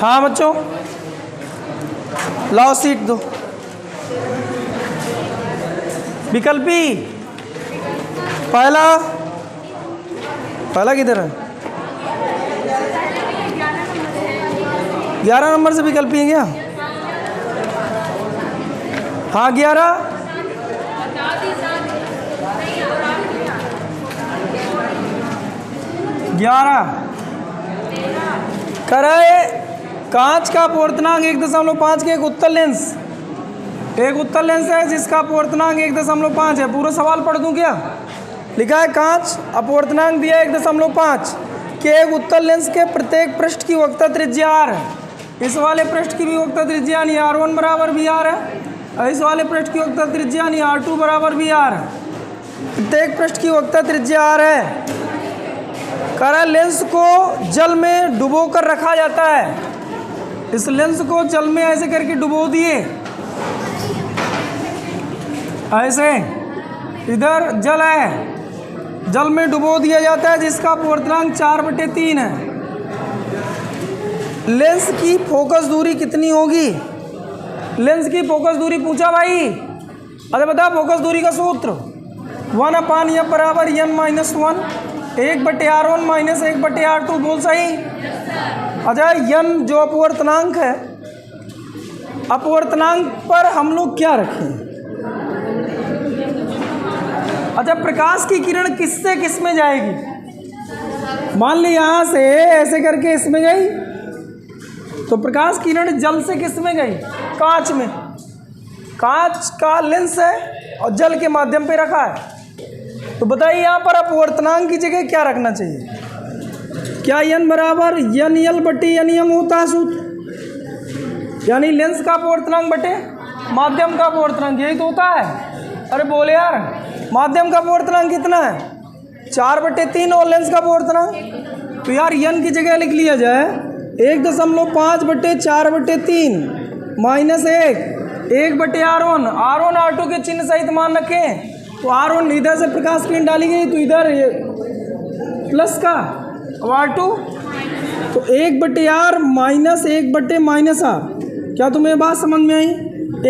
हाँ बच्चों, लाओ सीट दो। विकल्पी पहला किधर है? 11 नंबर से विकल्पी है क्या? हाँ 11 कराए कांच का अपवर्तनांक 1.5 के एक उत्तल लेंस है जिसका अपवर्तनांक 1.5 है। पूरा सवाल पढ़ दूं क्या? लिखा है कांच अपवर्तनांक दिया 1.5 के एक उत्तल लेंस के प्रत्येक पृष्ठ की वक्रता त्रिज्या r है। इस वाले पृष्ठ की भी वक्रता त्रिज्या यानी r1 बराबर भी r है। इस वाले पृष्ठ की वक्रता त्रिज्या यानी r2 बराबर भी r है। प्रत्येक पृष्ठ की वक्रता त्रिज्या r है। करा लेंस को जल में डुबो कर रखा जाता है। इस लेंस को जल में ऐसे करके डुबो दिए, ऐसे इधर जल है, जल में डुबो दिया जाता है जिसका अपवर्तनांक 4/3 है। लेंस की फोकस दूरी कितनी होगी? लेंस की फोकस दूरी पूछा भाई। अरे बता फोकस दूरी का सूत्र 1/f बराबर n-1 1/r1 माइनस 1/r2। बोल सही। अच्छा n जो अपवर्तनांक है, अपवर्तनांक पर हम लोग क्या रखें? अच्छा प्रकाश की किरण किससे किस में जाएगी? मान ली यहाँ से ऐसे करके इसमें गई तो प्रकाश किरण जल से किस में गई? कांच में। कांच का लेंस है और जल के माध्यम पे रखा है। तो बताइए यहाँ पर अपवर्तनांक की जगह क्या रखना चाहिए? क्या n बराबर NL/NEM होता है सूत्र? यानी लेंस का अपवर्तनांक बटे माध्यम का अपवर्तनांक, यही तो होता है। अरे बोले यार, माध्यम का अपवर्तनांक कितना है? 4/3 और लेंस का अपवर्तनांक तो यार n की जगह लिख लिया जाए 1.5/4/3 माइनस 1/r1। r1 r2 के चिन्ह सहित मान रखें तो r1 इधर से प्रकाश किरण डाली गई तो इधर प्लस का, अब r2 तो 1/r माइनस 1/-r। क्या तुम्हें बात समझ में आई?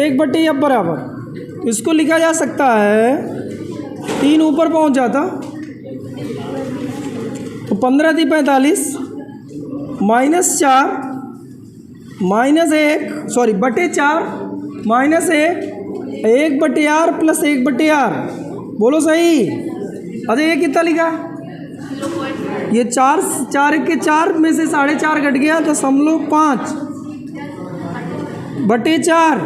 1/f बराबर इसको लिखा जा सकता है 3 ऊपर पहुंच जाता तो 15 × 45 -4 -1 माइनस 1/r प्लस 1/r। बोलो सही। अरे ये कितना लिखा? ये 4 के 4 में से 4.5 घट गया तो 5/4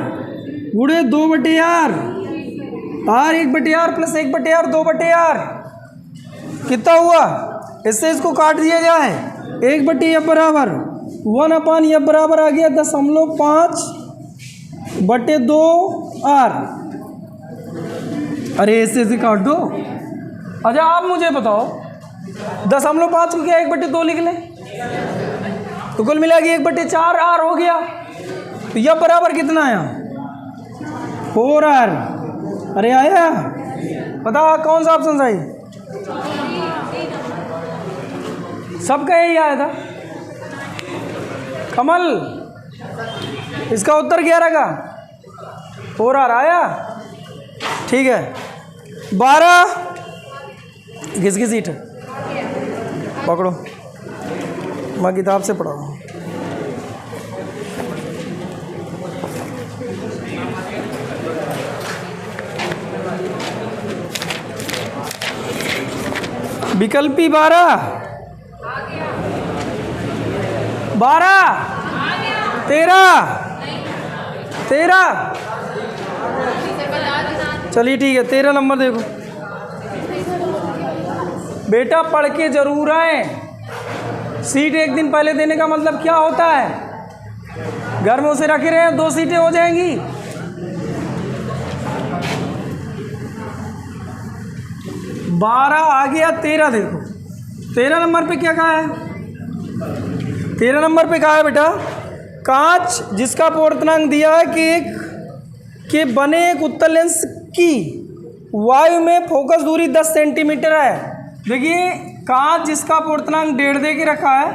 गुणे 2/r r 1/r plus 1/r 2/r कितना हुआ? इससे इसको काट दिया जाए 1/f बराबर 1/f बराबर आ गया 5/2r। अरे इससे काट दो। अच्छा आप मुझे बताओ 0.5 को क्या 1/2 लिख लें तो कुल मिला के 1/4r हो गया। तो यह बराबर कितना आया? 4r। अरे आया? पता कौन सा ऑप्शन सही? सबका यही आया था। कमल इसका उत्तर 11 का 4r आया। ठीक है 12 किसकी सीट है? पकड़ो, मैं किताब से पढ़ा रहा हूँ। विकल्पी 12 13 चलिए ठीक है 13 नंबर देखो। बेटा पढ़ के जरूर आए। सीट एक दिन पहले देने का मतलब क्या होता है? घर में उसे रखे रहे 2 सीटें हो जाएंगी। बारह आ गया 13 देखो। 13 नंबर पे क्या कहा है? 13 नंबर पे कहा है बेटा कांच जिसका अपवर्तनांक दिया है कि के बने एक उत्तल लेंस की वायु में फोकस दूरी 10 सेंटीमीटर है। देखिए कांच जिसका अपवर्तनांक 1.5 दे के रखा है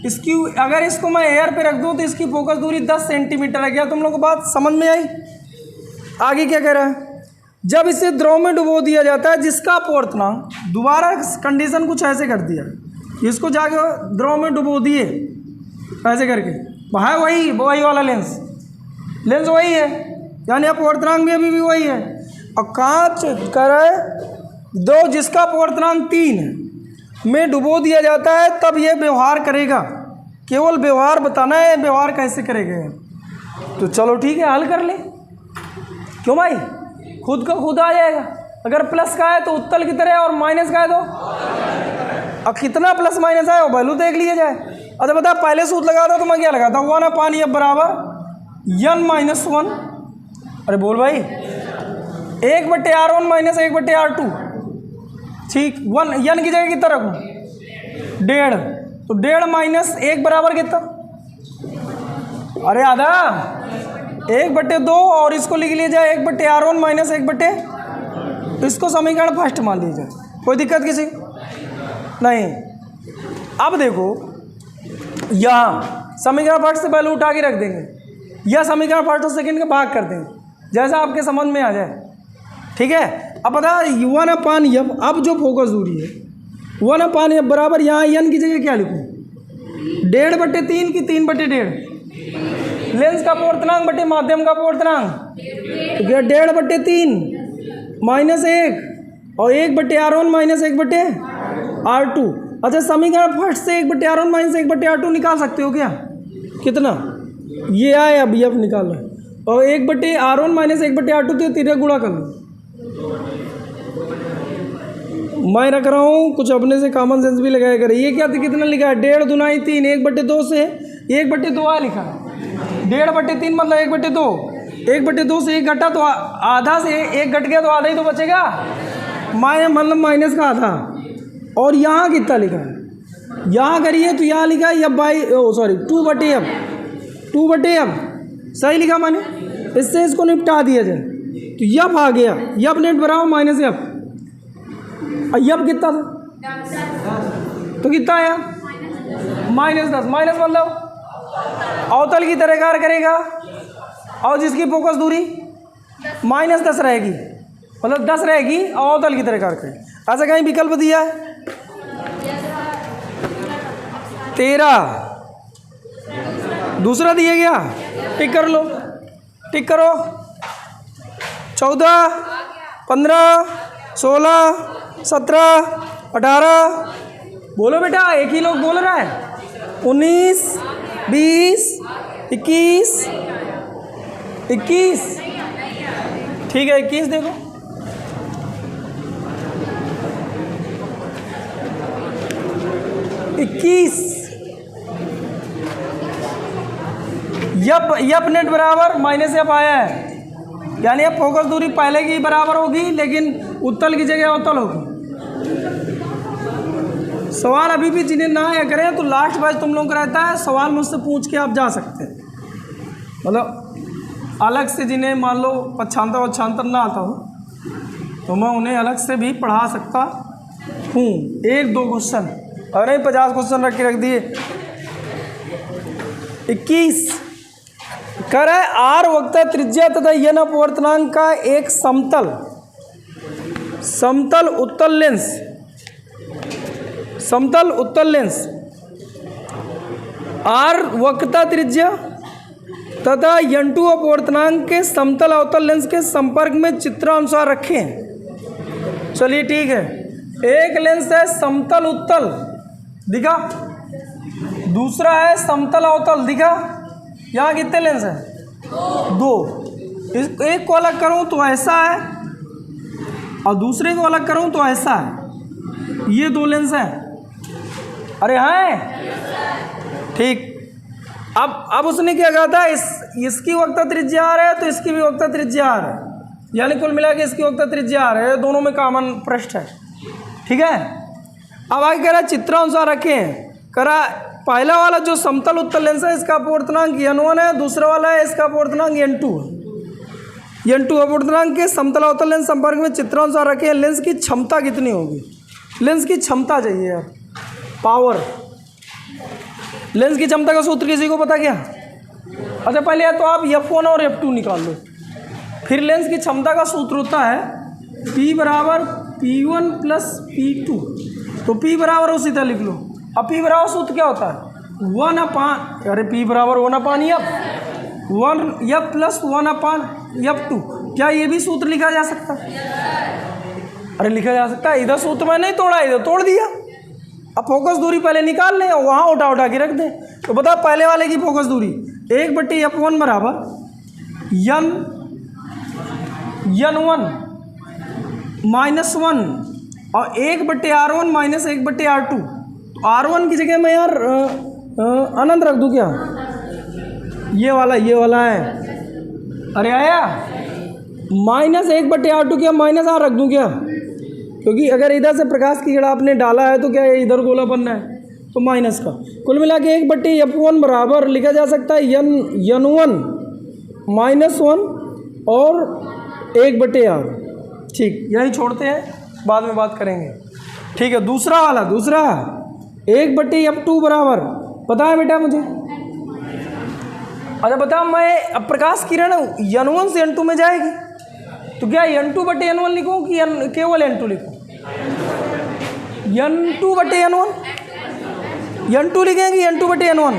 इसकी अगर इसको मैं एयर पे रख दूँ तो इसकी फोकस दूरी 10 सेंटीमीटर है। क्या तुम लोग को बात समझ में आई? आगे क्या कह रहा है, जब इसे द्रव में डुबो दिया जाता है जिसका अपवर्तनांक, दोबारा कंडीशन कुछ ऐसे कर दिया, इसको जाके द्रव में डुबो दिए ऐसे करके, है वही वाला लेंस वही है, यानी अपवर्तनांक भी अभी भी वही है। और कांच करे दो जिसका अपवर्तनांक 3 है में डुबो दिया जाता है, तब यह व्यवहार करेगा। केवल व्यवहार बताना है, व्यवहार कैसे करेगा। तो चलो ठीक है, हल कर ले। क्यों भाई, खुद का खुद आ जाएगा। अगर प्लस का है तो उत्तल की तरह, और माइनस का है तो अब कितना प्लस माइनस है वो वैल्यू देख लिया जाए। अच्छा बता, पहले सूत्र लगाता तो मैं क्या लगाता, 1/F बराबर n-1। अरे बोल भाई, 1/R1 माइनस 1/R2। ठीक, 1 n की जगह कितना रखूँ, 1.5, तो 1.5 माइनस 1 बराबर कितना, अरे आधा, 1/2, और इसको लिख लिया जाए 1/R1 माइनस 1/, इसको समीकरण फर्स्ट मान लीजिए। कोई दिक्कत किसी नहीं। अब देखो, यहाँ समीकरण फर्स्ट से पहले उठा के रख देंगे, या समीकरण फर्स्ट और सेकंड का भाग कर देंगे, जैसा आपके समझ में आ जाए। ठीक है, अब बता 1/F, अब जो फोकस दूरी है 1/F बराबर, यहाँ n की जगह क्या लिखूँ, 1.5/3 की 3/1.5, लेंस का अपवर्तनांक बटे माध्यम का अपवर्तनांक, तो क्या 1.5/3 माइनस 1 और 1/R1 माइनस 1/R2। अच्छा, समीकरण फर्स्ट से 1/R1 माइनस 1/R2 निकाल सकते हो क्या, कितना ये आए, अब F निकालना है, और 1/R1 माइनस 1/R2 तो तीनों गुणा कर लो। मैं रख रहा हूँ कुछ अपने से कॉमन सेंस भी लगाया करे। ये क्या कितना लिखा है, 1.5 दूनाई 3, 1/2 से 1/2 आ लिखा है, 1.5/3 मतलब 1/2, 1/2 से 1 घटा तो आधा से 1 घट गया तो आधा ही तो बचेगा, मतलब माइनस का आधा। और यहाँ कितना लिखा है, यहाँ करिए तो यहाँ लिखा है F 2/F, सही लिखा मैंने। इससे इसको निपटा दिया जाए तो F आ गया, F नेट बराबर माइनस F, और F कितना था, तो कितना आया -10, माइनस मतलब अवतल की तरह कार्य करेगा, और जिसकी फोकस दूरी -10 रहेगी, मतलब 10 रहेगी और अवतल की तरह कार्य करेगी। ऐसा कहीं विकल्प दिया है 13, दूसरा दिया गया, टिक कर लो, टिक करो, 14, 15, 16, 17, 18, बोलो बेटा, एक ही लोग बोल रहा है, 19, 20, 21, 21, ठीक है 21 देखो, F नेट बराबर -F आया है, यानी अब फोकस दूरी पहले की बराबर होगी, लेकिन उत्तल की जगह अवतल होगी। सवाल अभी भी जिन्हें ना या करें तो लास्ट बैच तुम लोगों का रहता है, सवाल मुझसे पूछ के आप जा सकते हैं, मतलब अलग से जिन्हें मान लो पक्षांतर ना आता हो तो मैं उन्हें अलग से भी पढ़ा सकता हूँ। 1-2 क्वेश्चन, अरे 50 क्वेश्चन रख के रख दिए। 21 कर है, आर वक्ता त्रिज्या तथा n अपवर्तनांक का एक समतल उत्तल लेंस आर वक्रता त्रिज्या तथा n2 अपवर्तनांक के समतल अवतल लेंस के संपर्क में चित्रानुसार रखें। चलिए ठीक है, एक लेंस है समतल उत्तल दिखा, दूसरा है समतल अवतल दिखा। यहाँ कितने लेंस हैं, 2। एक को अलग करूँ तो ऐसा है और दूसरे को अलग करूँ तो ऐसा है, ये 2 लेंस हैं। अरे हैं ठीक। अब उसने क्या कहा था, इसकी वक्ता त्रिज्या आर है तो इसकी भी वक्ता त्रिज्या आर है, यानी कुल मिला के इसकी वक्ता त्रिज्या आर है, दोनों में कॉमन पृष्ठ है। ठीक है, अब आगे कह रहा है चित्रानुसार रखें। कह रहा पहला वाला जो समतल उत्तल लेंस है इसका अपवर्तनांक n1 है, दूसरा वाला है इसका अपवर्तनांक n2 है। n2 अपवर्तनांक के समतल अवतल लेंस संपर्क में चित्रानुसार रखें। लेंस की क्षमता कितनी होगी, लेंस की क्षमता चाहिए यार, पावर लेंस की क्षमता का सूत्र किसी को पता क्या? अच्छा पहले या तो आप F1 और F2 निकाल लो, फिर लेंस की क्षमता का सूत्र होता है P बराबर P1 प्लस P2, तो P बराबर उसी तरह लिख लो। अब P बराबर सूत्र क्या होता है? 1/, अरे P बराबर 1/F, 1F प्लस 1/F2। क्या ये भी सूत्र लिखा जा सकता है? अरे लिखा जा सकता है। इधर सूत्र में नहीं तोड़ा, इधर तोड़ दिया। अब फोकस दूरी पहले निकाल लें और वहाँ उठा के रख दें। तो बताओ पहले वाले की फोकस दूरी 1/F1 बराबर N1 माइनस 1 और 1/R1 माइनस 1/R2। तो R1 की जगह मैं यार अनंत रख दूँ क्या? ये वाला है। अरे आया माइनस 1/R2 क्या माइनस R रख दूँ क्या? क्योंकि अगर इधर से प्रकाश की किरण आपने डाला है तो क्या ये इधर गोला बनना है, तो माइनस का। कुल मिला के 1/F1 बराबर लिखा जा सकता है N1 माइनस 1 और 1/R। ठीक, यही छोड़ते हैं, बाद में बात करेंगे। ठीक है, दूसरा 1/F2 बराबर पता है बेटा मुझे? अच्छा बता, मैं अब प्रकाश किरण N1 से N2 में जाएगी तो क्या N2/N1 लिखूँ कि केवल N2 लिखूँ? N2/N1, N2 लिखेंगे N2/N1।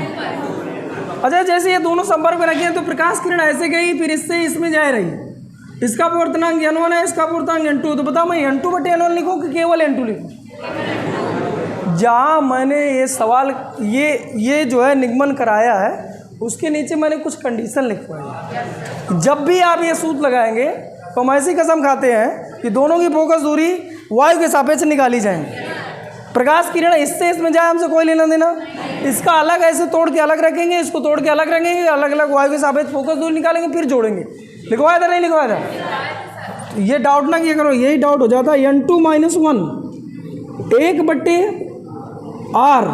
अच्छा जैसे ये दोनों संपर्क में रखे हैं तो प्रकाश किरण ऐसे गई, फिर इससे इसमें जा रही, इसका अपवर्तनांक N1 है, इसका अपवर्तनांक N2। तो बताओ मैं N2/N1 लिखूँ कि केवल N2 लिखूँ? जहाँ मैंने ये सवाल ये जो है निगमन कराया है उसके नीचे मैंने कुछ कंडीशन लिखवाई। जब भी आप ये सूत्र लगाएंगे तो हम ऐसी कसम खाते हैं कि दोनों की फोकस दूरी वायु के सापेक्ष निकाली जाएंगी। प्रकाश किरण इससे इसमें जाए, हमसे कोई लेना देना। इसका अलग ऐसे तोड़ के अलग रखेंगे, इसको तोड़ के अलग रखेंगे, अलग अलग वायु के सापेक्ष फोकस दूरी निकालेंगे, फिर जोड़ेंगे। लिखवाया था नहीं लिखवाया था? तो ये डाउट ना किया करो, यही डाउट हो जाता है। N2 माइनस 1 1/R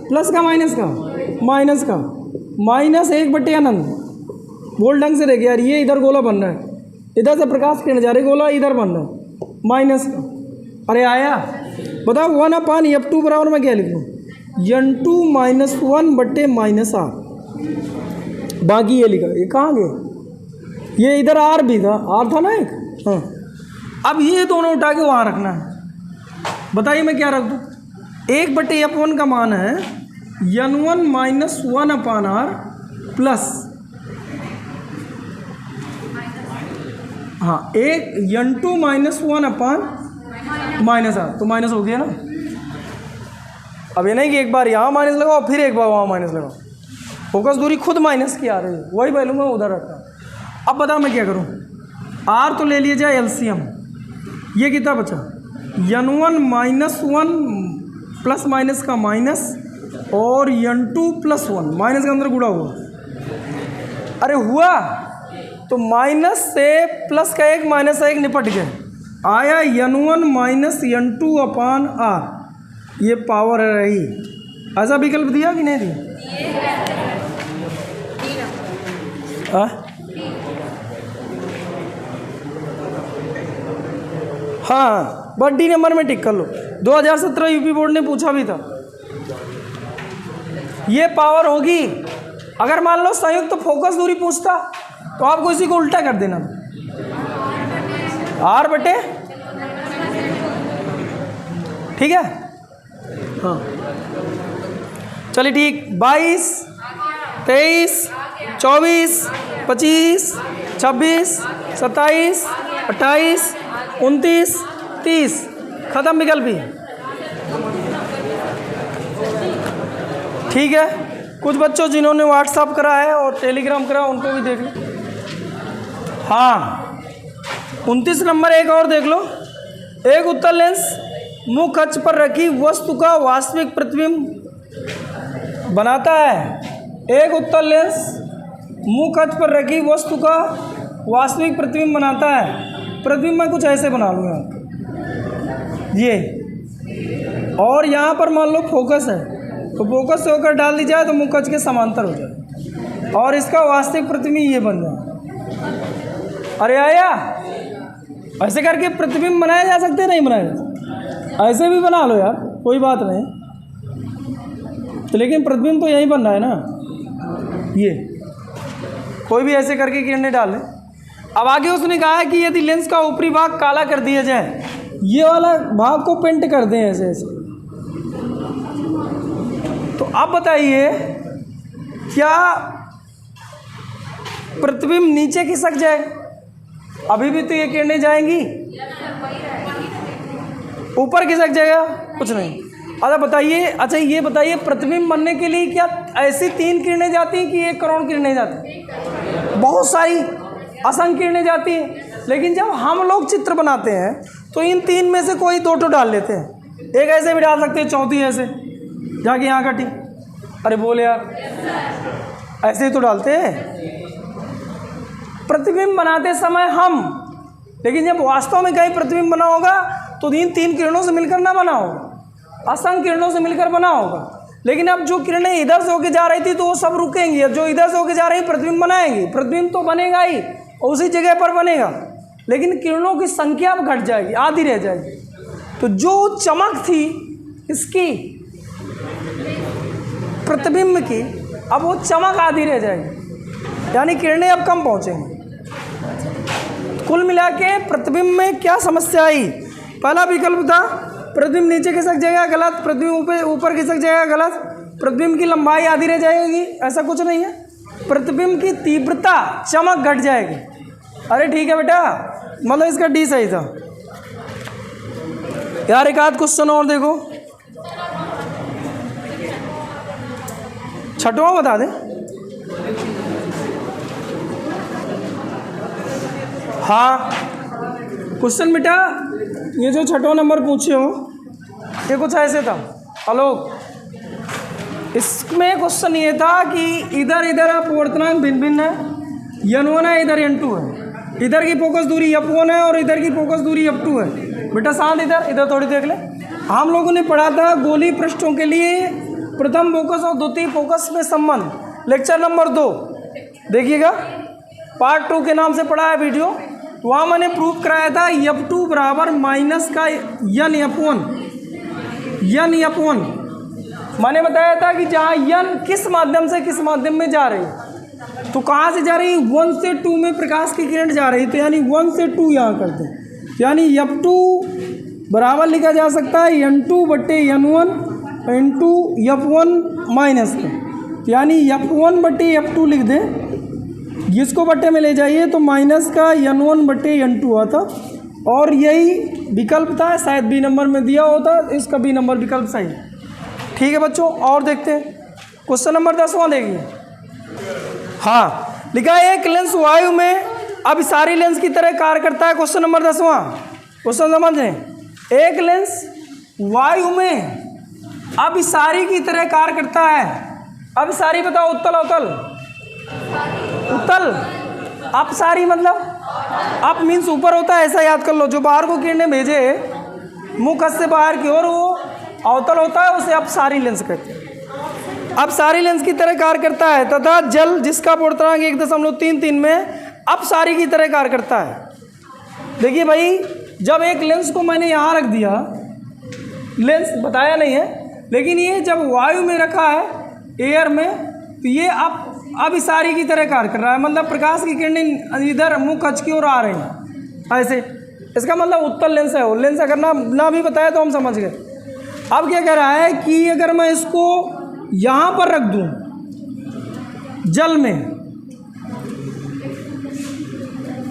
प्लस का माइनस का माइनस 1/अनंत। बोल ढंग से देखिए यार, ये इधर गोला बन रहा है, इधर से प्रकाश किरण जा रही, गोला इधर बन रहा है माइनस का। अरे आया बताओ 1/F2 बराबर मैं क्या लिखूँ? N2 minus 1/-R। बाकी ये लिखा, ये कहाँ गया? ये इधर R भी था, R था ना एक। हाँ, अब ये दोनों उठा के वहाँ रखना है। बताइए मैं क्या रख दूँ? 1/F1 का मान है N1 माइनस 1/R प्लस, हाँ, एक N2 माइनस 1/-R। तो माइनस हो गया ना। अब ये नहीं कि एक बार यहाँ माइनस लगाओ फिर एक बार वहाँ माइनस लगाओ, फोकस दूरी खुद माइनस की आ रही है, वही वैल्यू मैं उधर रखा। अब बताओ मैं क्या करूँ? R तो ले लिया जाए एलसीएम, ये कितना बचा? N1 माइनस 1 प्लस माइनस का माइनस और N2 प्लस 1 माइनस के अंदर गुणा हुआ। अरे हुआ तो माइनस से प्लस का एक माइनस का एक निपट गए, आया N1 माइनस N2/R। ये पावर रही। ऐसा विकल्प दिया कि नहीं दिया? हाँ, बस डी नंबर में टिक कर लो। 2017 यूपी बोर्ड ने पूछा भी था। ये पावर होगी। अगर मान लो संयुक्त तो फोकस दूरी पूछता तो आपको इसी को उल्टा कर देना था, R बटे, ठीक है। हाँ चलिए ठीक, 22, 23, 24, 25, 26, 27, 28, 29, 30, खत्म विकल्प भी। ठीक है, कुछ बच्चों जिन्होंने व्हाट्सअप करा है और टेलीग्राम करा उनको भी देख लो। हाँ 29 नंबर एक और देख लो। एक उत्तल लेंस मुख्य अक्ष पर रखी वस्तु का वास्तविक प्रतिबिंब बनाता है। एक उत्तल लेंस मुख्य अक्ष पर रखी वस्तु का वास्तविक प्रतिबिंब बनाता है। प्रतिबिंब मैं कुछ ऐसे बना लूँगा ये, और यहाँ पर मान लो फोकस है तो फोकस से होकर डाल दी जाए तो मुख्य अक्ष के समांतर हो जाए और इसका वास्तविक प्रतिबिंब ये बन जाए। अरे आया, ऐसे करके प्रतिबिंब बनाया जा सकते हैं, नहीं बनाया जा सकते? ऐसे भी बना लो यार, कोई बात नहीं। तो लेकिन प्रतिबिंब तो यहीं बन रहा है ना, ये कोई भी ऐसे करके किरणें डाले। अब आगे उसने कहा है कि यदि लेंस का ऊपरी भाग काला कर दिया जाए, ये वाला भाग को पेंट कर दें ऐसे ऐसे, तो अब बताइए क्या प्रतिबिंब नीचे खिसक जाए? अभी भी तो ये किरणें जाएंगी, ऊपर खिसक जाएगा? कुछ नहीं। अच्छा बताइए, अच्छा ये बताइए प्रतिबिंब बनने के लिए क्या ऐसी 3 किरणें जाती हैं कि 1 करोड़ किरणें जाती? बहुत सारी, असंख्य किरणें जाती हैं। लेकिन जब हम लोग चित्र बनाते हैं तो इन 3 में से कोई 2 डाल लेते हैं। एक ऐसे भी डाल सकते हैं, चौथी ऐसे जाके यहाँ कटी। अरे बोल यार, ऐसे ही तो डालते हैं प्रतिबिंब बनाते समय हम। लेकिन जब वास्तव में कहीं प्रतिबिंब बना होगा तो इन 3 किरणों से मिलकर ना बना होगा, असंख्य किरणों से मिलकर बना होगा। लेकिन अब जो किरणें इधर से होकर जा रही थी तो वो सब रुकेंगी, अब जो इधर से होकर जा रही प्रतिबिंब बनाएंगी। प्रतिबिंब तो बनेगा ही, उसी जगह पर बनेगा, लेकिन किरणों की संख्या अब घट जाएगी, आधी रह जाएगी। तो जो चमक थी इसकी प्रतिबिंब की, अब वो चमक आधी रह जाएगी, यानी किरणें अब कम पहुँचेंगी। कुल मिला के प्रतिबिंब में क्या समस्या आई? पहला विकल्प था प्रतिबिंब नीचे खिसक जाएगा, गलत। प्रतिबिंब ऊपर खिसक जाएगा, गलत। प्रतिबिंब की लंबाई आधी रह जाएगी, ऐसा कुछ नहीं है। प्रतिबिंब की तीव्रता, चमक घट जाएगी। अरे ठीक है बेटा, मतलब इसका डी सही था यार। एक आध क्वेश्चन और देखो, छठवां बता दे। हाँ क्वेश्चन बेटा, ये जो छठवां नंबर पूछे हो ये कुछ ऐसे था आलोक। इसमें क्वेश्चन ये था कि इधर इधर अपवर्तनांक भिन्न भिन्न है, n1 है, इधर n2 है। इधर की फोकस दूरी f1 है और इधर की फोकस दूरी f2 है। बेटा शांत, इधर इधर थोड़ी देख ले। हम लोगों ने पढ़ा था गोली पृष्ठों के लिए प्रथम फोकस और द्वितीय फोकस में संबंध, लेक्चर नंबर 2 देखिएगा, पार्ट 2 के नाम से पढ़ा है वीडियो। वहाँ मैंने प्रूफ कराया था f2 बराबर माइनस का n f1। मैंने बताया था कि जहाँ n किस माध्यम से किस माध्यम में जा रही है, तो कहाँ से जा रही है? 1 से 2 में प्रकाश की किरण जा रही है, तो यानी 1 से 2 यहाँ करते हैं, यानी f2 बराबर लिखा जा सकता है n2/n1 इंटू f1 माइनस के, यानी f1/f2 लिख दें। इसको बट्टे में ले जाइए तो माइनस का n1/n2 आता, और यही विकल्प था, शायद बी नंबर में दिया होता, इसका बी नंबर विकल्प सही। ठीक है बच्चों, और देखते हैं क्वेश्चन नंबर 10वां देखिए। हाँ लिखा है एक लेंस वायु में अभिसारी लेंस की तरह कार्य करता है। क्वेश्चन नंबर 10वां, क्वेश्चन समझें। एक लेंस वायु में अभिसारी की तरह कार्य करता है। अभिसारी बताओ, उत्तल अवतल? उत्तल। अपसारी मतलब अप मीन्स ऊपर होता है, ऐसा याद कर लो। जो बाहर को किरणें भेजे मुख से बाहर की ओर, वो अवतल होता है, उसे अपसारी लेंस कहते हैं। अपसारी लेंस की तरह कार्य करता है तथा जल जिसका अपवर्तनांक 1.33 में अपसारी की तरह कार्य करता है। देखिए भाई, जब एक लेंस को मैंने यहाँ रख दिया, लेंस बताया नहीं है, लेकिन ये जब वायु में रखा है, एयर में, तो ये अभिसारी की तरह कार्य कर रहा है। मतलब प्रकाश की किरणें इधर मुख कच की ओर आ रही हैं ऐसे, इसका मतलब उत्तल लेंस है वो। लेंस अगर ना भी बताया तो हम समझ गए। अब क्या कह रहा है कि अगर मैं इसको यहाँ पर रख दूँ जल में,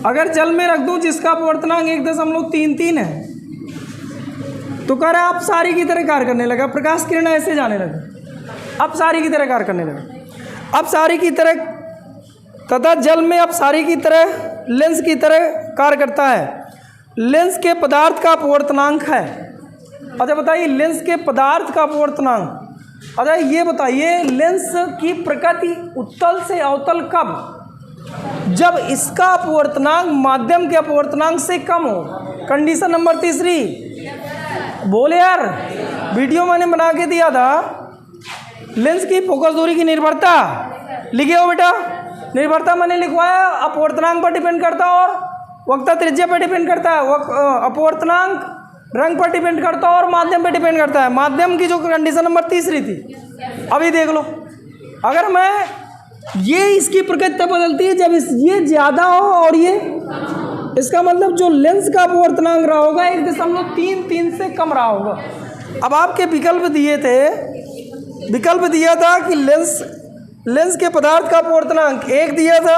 अगर जल में रख दूँ जिसका अपवर्तनांक 1.33 है, तो कह रहा है अपसारी की तरह कार्य करने लगा। प्रकाश किरण ऐसे जाने लगे, अपसारी की तरह कार्य करने लगा। अपसारी की तरह तथा जल में अपसारी की तरह लेंस की तरह कार्य करता है। लेंस के पदार्थ का अपवर्तनांक है। अच्छा बताइए, लेंस के पदार्थ का अपवर्तनांक। अच्छा ये बताइए, लेंस की प्रकृति उत्तल से अवतल कब? जब इसका अपवर्तनांक माध्यम के अपवर्तनांक से कम हो। कंडीशन नंबर 3 बोले यार, वीडियो मैंने बना के दिया था। लेंस की फोकस दूरी की निर्भरता लिखे हो बेटा? निर्भरता मैंने लिखवाया, अपवर्तनांक पर डिपेंड करता और वक्रता त्रिज्या पर डिपेंड करता है। अपवर्तनांक रंग पर डिपेंड करता है और माध्यम पे डिपेंड करता है। माध्यम की जो कंडीशन नंबर तीसरी थी, अभी देख लो, अगर मैं ये इसकी प्रकृति बदलती है जब ये ज़्यादा हो और ये, इसका मतलब जो लेंस का अपवर्तनांक रहा होगा 1.33 से कम रहा होगा। अब आपके विकल्प दिए थे, विकल्प दिया था कि लेंस के पदार्थ का अपवर्तनांक 1 दिया था,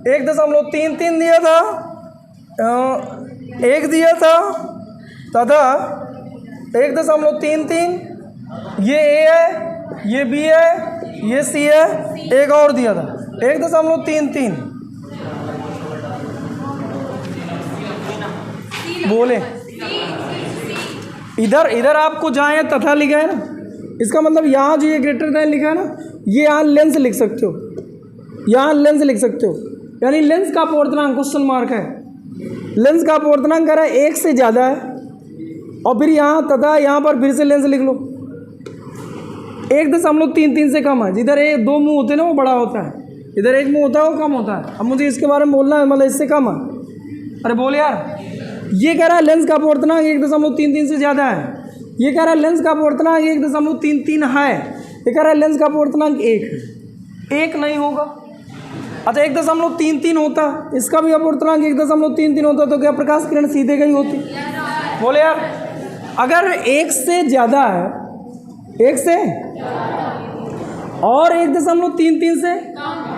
1.33 दिया था, 1 दिया था तथा 1.33, ये ए है, ये बी है, ये सी है, एक और दिया था 1.33। बोले इधर आपको जहाँ है तथा लिखा है ना, इसका मतलब यहाँ जो ये ग्रेटर देन लिखा है ना, ये यहाँ लेंस लिख सकते हो, यहाँ लेंस लिख सकते हो, यानी लेंस का अपवर्तनांक क्वेश्चन मार्क है, लेंस का अपवर्तनांक कह रहा है 1 से ज़्यादा है, और फिर यहाँ तथा यहाँ पर फिर से लेंस लिख लो, 1.33 से कम है। जिधर 2 मुंह होते हैं ना वो बड़ा होता है, इधर 1 मुंह होता है वो कम होता है। अब मुझे इसके बारे में बोलना है, मतलब इससे कम है। अरे बोल यार, ये कह रहा है लेंस का अपवर्तनांक 1.33 से ज़्यादा है, ये कह रहा है लेंस का अपवर्तनांक 1.33 है, ये कह रहा है लेंस का अपवर्तनांक 1 है, 1 नहीं होगा। अच्छा 1.33 होता, इसका भी अपवर्तनांक 1.33 होता तो क्या प्रकाश किरण सीधे गई होती? बोले यार, अगर 1 से ज़्यादा है, 1 से और 1.33 से,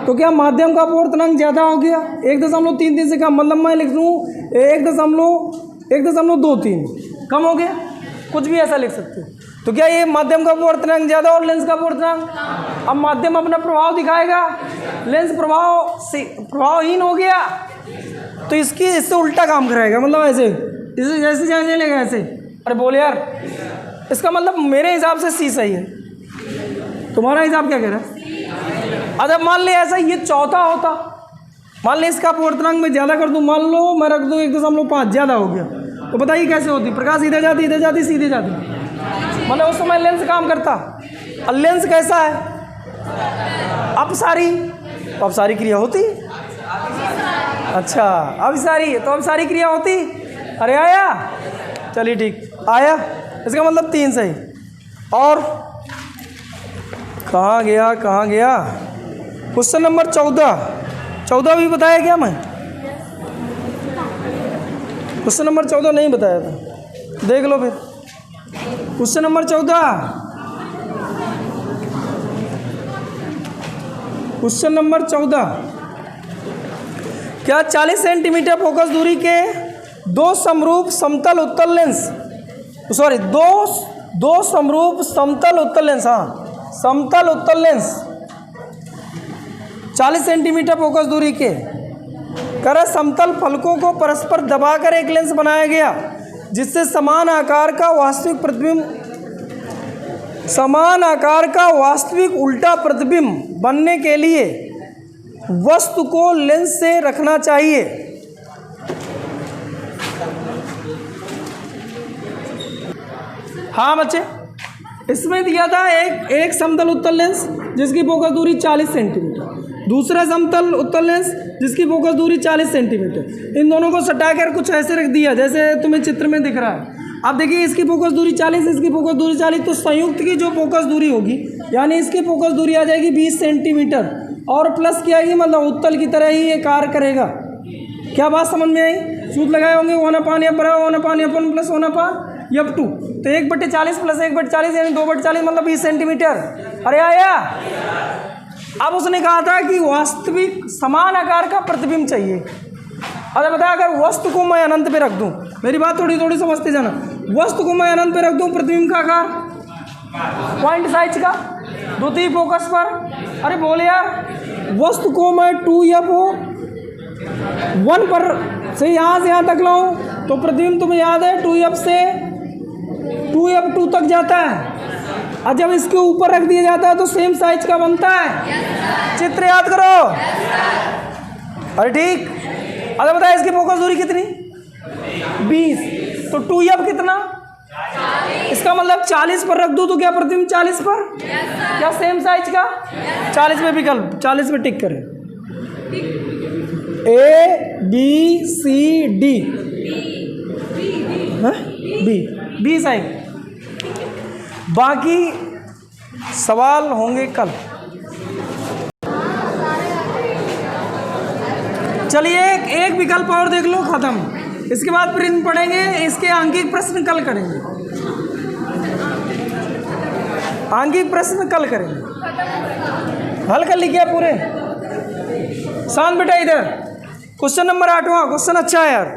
तो क्या माध्यम का अपवर्तनांक ज़्यादा हो गया? 1.33 से कम, मतलब मैं लिख दूँ 1.23 कम हो गया, कुछ भी ऐसा लिख सकते हो। तो क्या ये माध्यम का अपवर्तनांक ज़्यादा और लेंस का अपवर्तनांक? अब माध्यम अपना प्रभाव दिखाएगा, लेंस प्रभावहीन हो गया, तो इससे उल्टा काम कराएगा, मतलब ऐसे जैसे जाने लेगा ऐसे। अरे बोले यार, इसका मतलब मेरे हिसाब से सी सही है, तुम्हारा हिसाब क्या कह रहा है? अच्छा मान ले ऐसा ये चौथा होता, मान ले इसका अपवर्तनांक मैं ज़्यादा कर दूँ, मान लो मैं रख दूँ 1.5 ज़्यादा हो गया, तो बताइए कैसे होती? प्रकाश इधर जाती सीधे जाती, मतलब उस समय लेंस काम करता। और लेंस कैसा है? अपसारी, तो अपसारी क्रिया होती। अच्छा अपसारी, तो अपसारी क्रिया होती। अरे आया, चलिए ठीक आया, इसका मतलब 3 सही। और कहाँ गया क्वेश्चन नंबर 14 भी बताया क्या मैं? क्वेश्चन नंबर 14 नहीं बताया था, देख लो फिर। क्वेश्चन नंबर 14, क्वेश्चन नंबर 14, क्या 40 सेंटीमीटर फोकस दूरी के दो समरूप समतल उत्तल लेंस, सॉरी दो समरूप समतल उत्तल लेंस, हाँ समतल उत्तल लेंस 40 सेंटीमीटर फोकस दूरी के कर समतल फलकों को परस्पर दबाकर एक लेंस बनाया गया, जिससे समान आकार का वास्तविक उल्टा प्रतिबिंब बनने के लिए वस्तु को लेंस से रखना चाहिए। हाँ बच्चे, इसमें दिया था एक समतल उत्तल लेंस जिसकी फोकस दूरी 40 सेंटीमीटर, दूसरा समतल उत्तल लेंस जिसकी फोकस दूरी 40 सेंटीमीटर। इन दोनों को सटाकर कुछ ऐसे रख दिया जैसे तुम्हें चित्र में दिख रहा है। अब देखिए इसकी फोकस दूरी 40, इसकी फोकस दूरी 40, तो संयुक्त की जो फोकस दूरी होगी, यानी इसकी फोकस दूरी आ जाएगी 20 सेंटीमीटर, और प्लस क्या आएगी, मतलब उत्तल की तरह ही ये कार्य करेगा। क्या बात समझ में आई? सूत्र लगाए होंगे 1/f बराबर 1/f1 प्लस 1/f2, तो 1/40 प्लस 1/40 यानी 2/40 मतलब 20 सेंटीमीटर। अरे आया, अब उसने कहा था कि वास्तविक समान आकार का प्रतिबिंब चाहिए। अरे बता, अगर वस्तु को मैं अनंत पे रख दूं, मेरी बात थोड़ी थोड़ी समझते जाना, वस्तु को मैं अनंत पे रख दूं, प्रतिबिंब का आकार पॉइंट साइज का द्वितीय फोकस पर। अरे बोले यार, वस्तु को मैं 2f1 पर से यहाँ तक लाऊं, तो प्रतिबिंब तुम्हें याद है 2f से 2f2 तक जाता है, और जब इसके ऊपर रख दिया जाता है तो सेम साइज का बनता है। चित्र याद करो। अरे ठीक, अगर बताया इसकी फोकस दूरी कितनी 20, तो 2f कितना, इसका मतलब 40 पर रख दूँ तो क्या प्रतिबिंब 40 पर, क्या सेम साइज का 40 में विकल्प 40 में टिक करें। A B C D B, B सही। बाकी सवाल होंगे कल। चलिए एक विकल्प और देख लो, खत्म। इसके बाद प्रिंट पढ़ेंगे, इसके आंकिक प्रश्न कल करेंगे। आंकिक प्रश्न कल करेंगे। हल कर लिखे पूरे? शांत बेटा इधर। क्वेश्चन नंबर 8वां क्वेश्चन अच्छा है यार,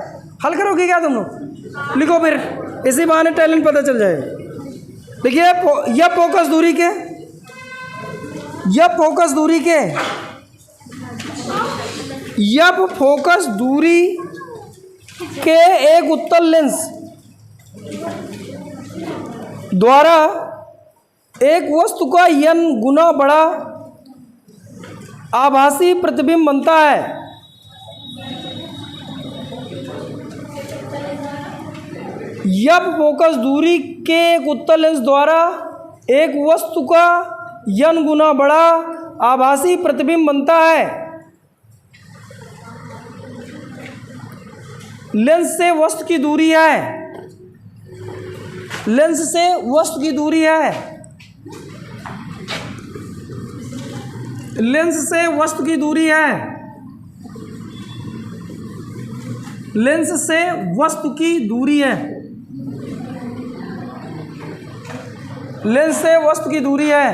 हल करोगे क्या तुम लोग? लिखो फिर, इसी बहाने टैलेंट पता चल जाएगा। देखिए यह फोकस दूरी के, यह फोकस दूरी के, यह फोकस दूरी के एक उत्तल लेंस द्वारा एक वस्तु का n गुना बड़ा आभासी प्रतिबिंब बनता है। यह फोकस दूरी के एक उत्तल लेंस द्वारा एक वस्तु का n गुना बड़ा आभासी प्रतिबिंब बनता है। लेंस से वस्तु की दूरी है, लेंस से वस्तु की दूरी है, लेंस से वस्तु की दूरी है, लेंस से वस्तु की दूरी है, लेंस से वस्तु की दूरी है,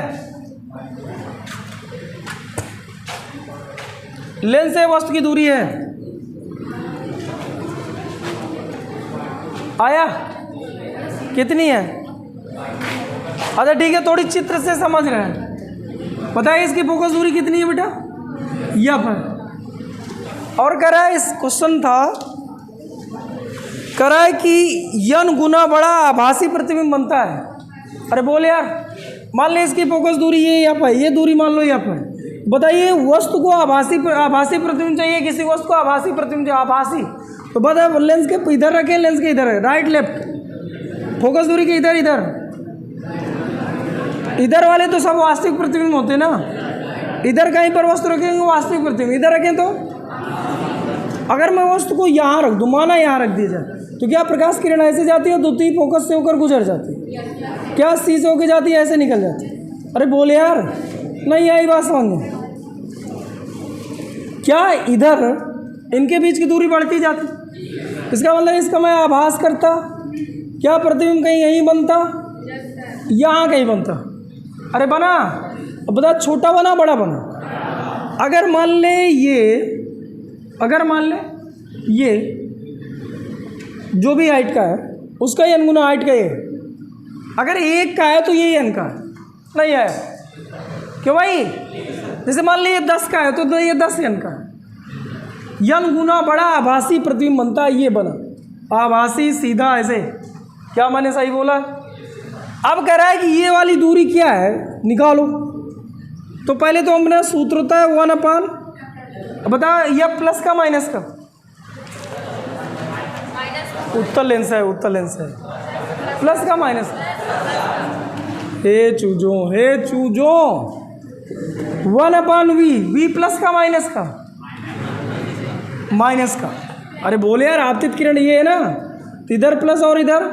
लेंस से वस्तु की दूरी है। आया? कितनी है? अच्छा ठीक है, थोड़ी चित्र से समझ रहे हैं। बताइए इसकी फोकस दूरी कितनी है बेटा? यह पर। और कह रहा है, इस क्वेश्चन था, कह रहा है कि n गुना बड़ा आभासी प्रतिबिंब बनता है। अरे बोल यार, मान लो इसकी फोकस दूरी ये यहाँ पर, ये दूरी मान लो यहाँ पर। बताइए वस्तु को आभासी प्रतिबिंब चाहिए, किसी वस्तु को आभासी प्रतिबिंब चाहिए, आभासी। तो बता लेंस के इधर रखें, लेंस के इधर है, राइट लेफ्ट, फोकस दूरी के इधर इधर, इधर वाले तो सब वास्तविक प्रतिबिंब होते हैं ना। इधर कहीं पर वस्तु रखेंगे वास्तविक प्रतिबिंब, इधर रखें तो अगर मैं वस्तु को यहाँ रख दूँ, माना यहाँ रख दी जाए, तो क्या प्रकाश किरण ऐसे जाती है, द्वितीय फोकस से होकर गुजर जाती है? क्या सी से होकर जाती है, ऐसे निकल जाती है? अरे बोले यार, नहीं आई बात समझ में? क्या इधर इनके बीच की दूरी बढ़ती जाती? इसका मतलब इसका मैं आभास करता, क्या प्रतिबिंब कहीं यहीं बनता, यहाँ कहीं बनता? अरे बना, अब बता छोटा बना बड़ा बना? अगर मान ले ये, अगर मान ले ये जो भी हाइट का है उसका n गुना हाइट का ये, अगर 1 का है तो ये n का नहीं है, क्यों भाई? जैसे मान लीजिए 10 का है तो ये 10 n का है। n गुना बड़ा आभासी प्रतिबिंब बनता है, ये बना आभासी सीधा ऐसे। क्या मैंने सही बोला? अब कह रहा है कि ये वाली दूरी क्या है, निकालो। तो पहले तो हमने सूत्र होता है 1/, बता यह प्लस का माइनस का? उत्तल लेंस है, उत्तल लेंस है, प्लस का माइनस का? हे चूजो 1/v, v प्लस का माइनस का? माइनस का। अरे बोले यार, आपतित किरण ये है ना, तो इधर प्लस और इधर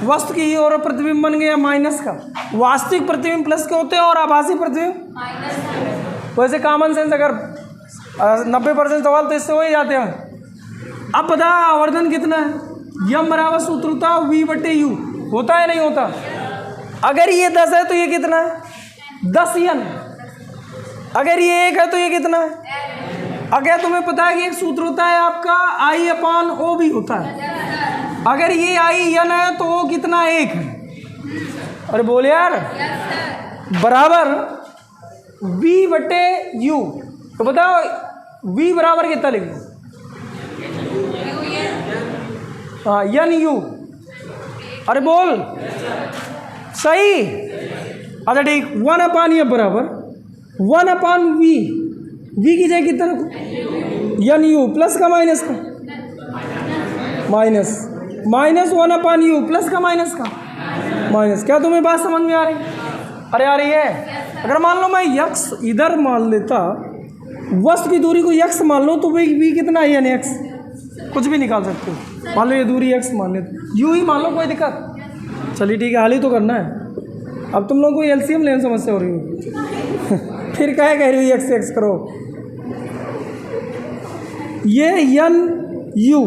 वस्तु की और प्रतिबिंब बन गया माइनस का। वास्तविक प्रतिबिंब प्लस के होते हैं और आभासी प्रतिबिंब माइनस। वैसे कॉमन सेंस अगर 90% सवाल तो इससे हो ही जाते हैं। अब बता आवर्धन कितना है? यम बराबर सूत्र होता है v/u, होता है नहीं होता? अगर ये 10 है तो ये कितना है? 10n। अगर ये 1 है तो ये कितना है? अगर तुम्हें पता है कि एक सूत्र होता है आपका I/O भी होता है। अगर ये I/n है तो वो कितना? 1 है। अरे बोले यार, बराबर v/u। तो बताओ v बराबर कितना लिखेंगे? हाँ n/u। अरे बोल सही। अच्छा ठीक, 1/f बराबर 1/v, v की जगह कितना रखो? n/u प्लस का माइनस का? माइनस 1/u प्लस का माइनस का? माइनस। क्या तुम्हें बात समझ में आ रही? अरे आ रही है। अगर मान लो मैं x इधर मान लेता, वस्तु की दूरी को x मान लो, तो v कितना है? n x। कुछ भी निकाल सकते हो। मान लो ये दूरी x मान लेते, यूँ ही मान लो, कोई दिक्कत। चलिए ठीक है, हाल ही तो करना है। अब तुम लोग को एलसीएम लेने समस्या हो रही है फिर क्या कह रही हो x से x करो। ये एन यू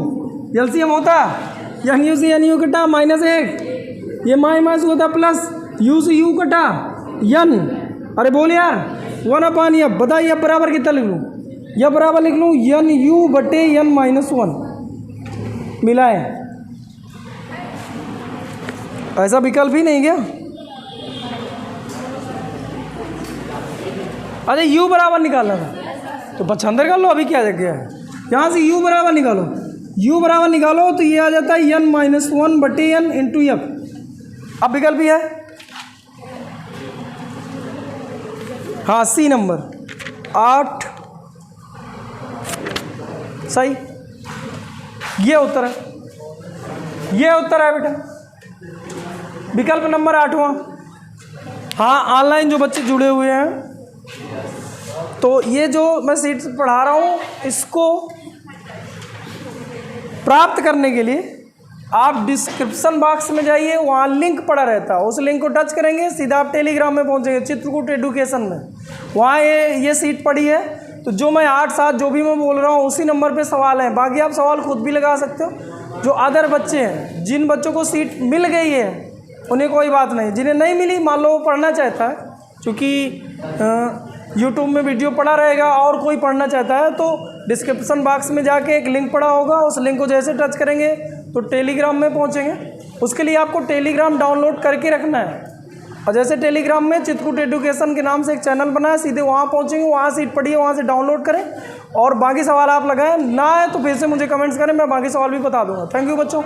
एलसीएम होता, एन यू से एन यू कटा -1, ये माइनस होता प्लस यू से यू कटा एन। अरे बोल यार 1/n। अब बताइए अब बराबर कितना लिख लूँ? यह बराबर लिख लूँ एन यू बटे n-1 मिला है। ऐसा विकल्प ही नहीं क्या? अरे u बराबर निकालना था तो पचहत्तर कर लो, अभी क्या जगह है। यहाँ से u बराबर निकालो, u बराबर निकालो तो ये आ जाता है n-1 बटे n इंटू f। अब विकल्प ही है। हाँ सी नंबर 8 सही, ये उत्तर है, ये उत्तर है बेटा, विकल्प नंबर 8वां। हाँ ऑनलाइन जो बच्चे जुड़े हुए हैं, तो ये जो मैं सीट पढ़ा रहा हूँ इसको प्राप्त करने के लिए आप डिस्क्रिप्शन बॉक्स में जाइए, वहाँ लिंक पड़ा रहता है, उस लिंक को टच करेंगे सीधा आप टेलीग्राम में पहुँचेंगे, चित्रकूट एडुकेशन में। वहाँ ये सीट पड़ी है, तो जो मैं 8-7 जो भी मैं बोल रहा हूँ उसी नंबर पे सवाल है। बाकी आप सवाल खुद भी लगा सकते हो। जो अदर बच्चे हैं, जिन बच्चों को सीट मिल गई है उन्हें कोई बात नहीं, जिन्हें नहीं मिली मान लो वो पढ़ना चाहता है, क्योंकि यूट्यूब में वीडियो पड़ा रहेगा और कोई पढ़ना चाहता है तो डिस्क्रिप्शन बॉक्स में जाके एक लिंक पड़ा होगा, उस लिंक को जैसे टच करेंगे तो टेलीग्राम में पहुँचेंगे। उसके लिए आपको टेलीग्राम डाउनलोड करके रखना है, और जैसे टेलीग्राम में चित्रकूट एडुकेशन के नाम से एक चैनल बना है, सीधे वहाँ पहुँचेंगे, वहाँ सीट पड़ी है, वहाँ से डाउनलोड करें और बाकी सवाल आप लगाएं। ना है तो फिर से मुझे कमेंट्स करें, मैं बाकी सवाल भी बता दूंगा। थैंक यू बच्चों।